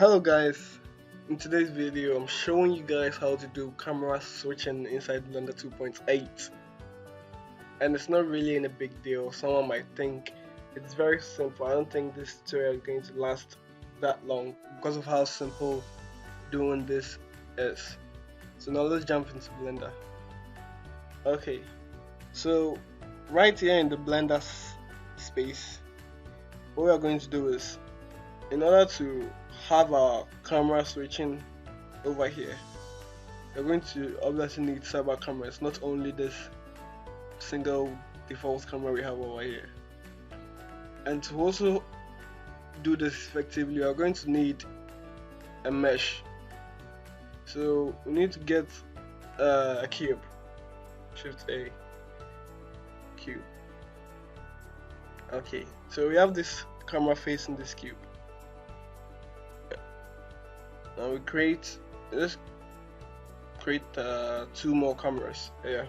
Hello guys, in today's video I'm showing you guys how to do camera switching inside Blender 2.8, and it's not really in a big deal. Someone might think it's very simple. I don't think this tutorial is going to last that long because of how simple doing this is. So now let's jump into Blender. Okay, so right here in the Blender space, what we are going to do is, in order to have our camera switching over here, we're going to obviously need several cameras, not only this single default camera we have over here. And to also do this effectively, we are going to need a mesh. So we need to get a cube. Shift A, cube. Okay, so we have this camera facing this cube. Now we let's create two more cameras. Yeah,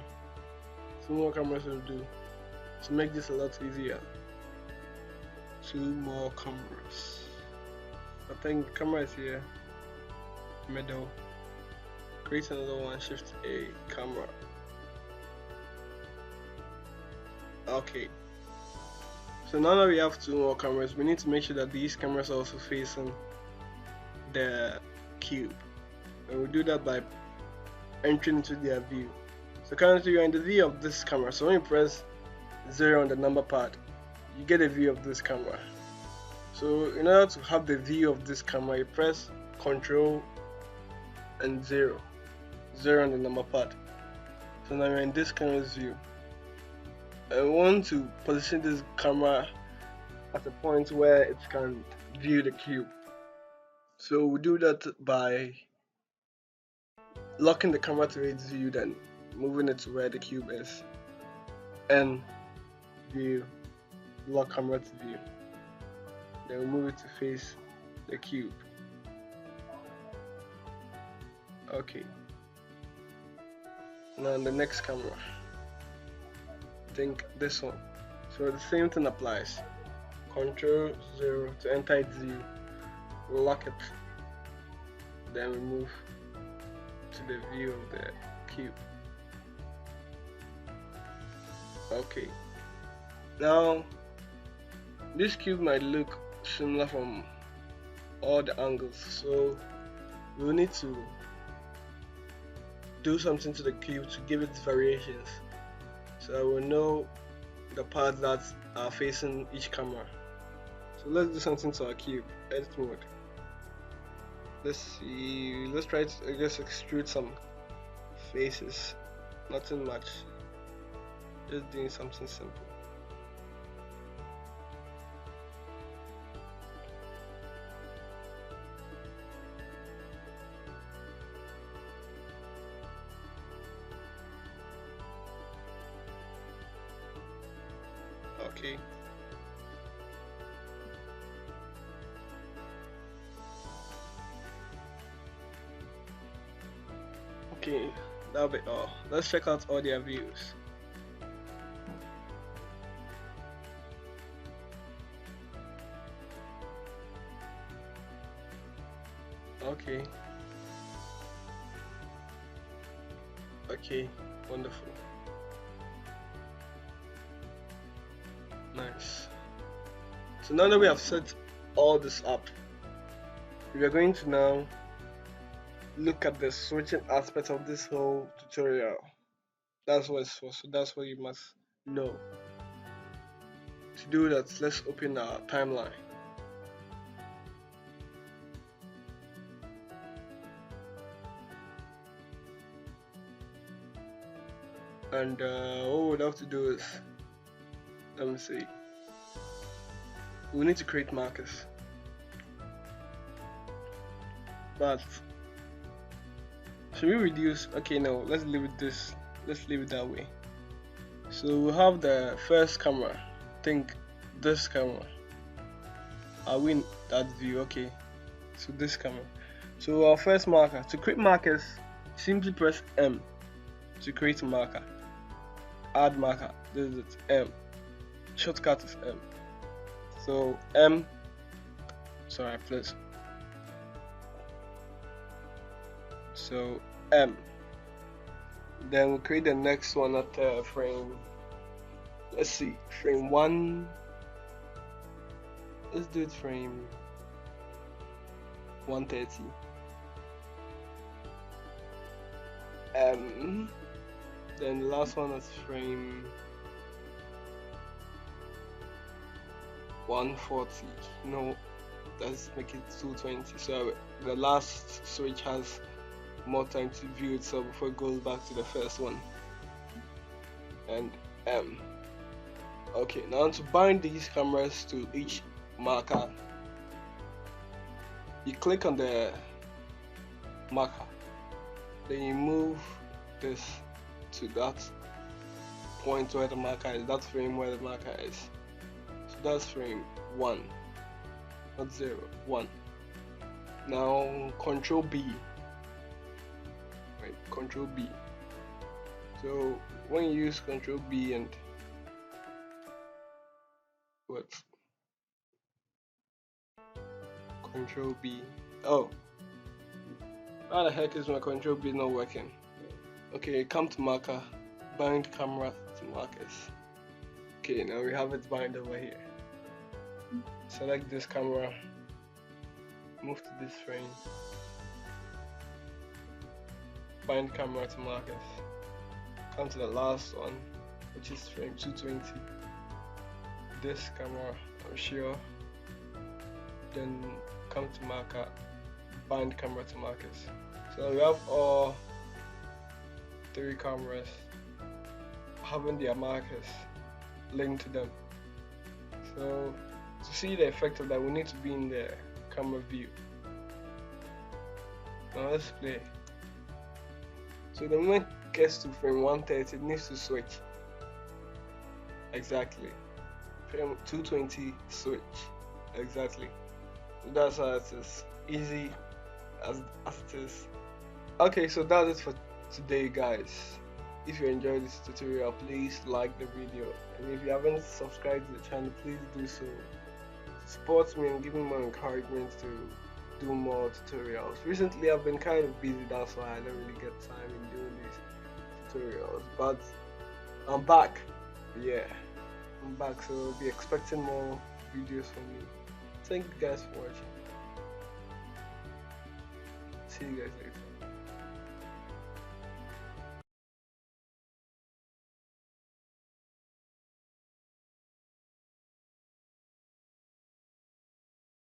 two more cameras will do to make this a lot easier. Two more cameras. I think the camera is here, middle. Create another one. Shift A, camera. Okay. So now that we have two more cameras, we need to make sure that these cameras are also facing the cube, and we do that by entering into their view. So currently you're in the view of this camera, so when you press 0 on the number pad, you get a view of this camera. So in order to have the view of this camera, you press Ctrl and 0 on the number pad. So now you're in this camera's view, and we want to position this camera at a point where it can view the cube. So we do that by locking the camera to its view, then moving it to where the cube is, and view, lock camera to view, then we move it to face the cube. Okay, now the next camera, I think this one. So the same thing applies. Ctrl 0 to enter its view, we'll lock it, then we move to the view of the cube. Okay, now this cube might look similar from all the angles, so we'll need to do something to the cube to give it variations, so I will know the parts that are facing each camera. So let's do something to our cube. Edit mode. Let's see. Let's try to, I guess, extrude some faces. Nothing much. Just doing something simple. Okay. Okay, that'll be all. Let's check out all their views. Okay. Okay, wonderful. Nice. So now that we have set all this up, we are going to now look at the switching aspect of this whole tutorial. That's what it's for, so that's what you must know. To do that, let's open our timeline. And what we'd have to do is, let me see, we need to create markers, but should we reduce? Okay, no, let's leave it this, let's leave it that way. So we'll have the first camera, think this camera, are we in that view? Okay, so this camera. So our first marker, to create markers, simply press M to create a marker. Add marker, this is it, M. Shortcut is M. So M, sorry, please So M. Then we'll create the next one at frame. Let's see, frame 1. Let's do it frame 130. Then the last one is frame 140. No, let's make it 220. So the last switch has more time to view itself before it goes back to the first one. And M. Okay, now to bind these cameras to each marker, you click on the marker, then you move this to that point where the marker is, that frame where the marker is. So that's frame 1, not 0, 1. Now control B, right, control B. So when you use control B and what? Control B. Oh, how the heck is my control B not working? Okay, come to marker, bind camera to markers. Okay, now we have it bind over here. Select this camera, move to this frame, bind camera to markers. Come to the last one, which is frame 220. This camera, I'm sure. Then come to marker, bind camera to markers. So we have all 3 cameras having their markers linked to them. So to see the effect of that, we need to be in the camera view. Now let's play. So the moment it gets to frame 130, it needs to switch. Exactly. Frame 220 switch. Exactly. That's how it is. Easy as it is. Okay, so that's it for today, guys. If you enjoyed this tutorial, please like the video, and if you haven't subscribed to the channel, please do so. Support me and give me more encouragement to do more tutorials. Recently I've been kind of busy, that's why I don't really get time in doing these tutorials, but I'm back. Yeah, I'm back, so be expecting more videos from me. Thank you guys for watching. See you guys later.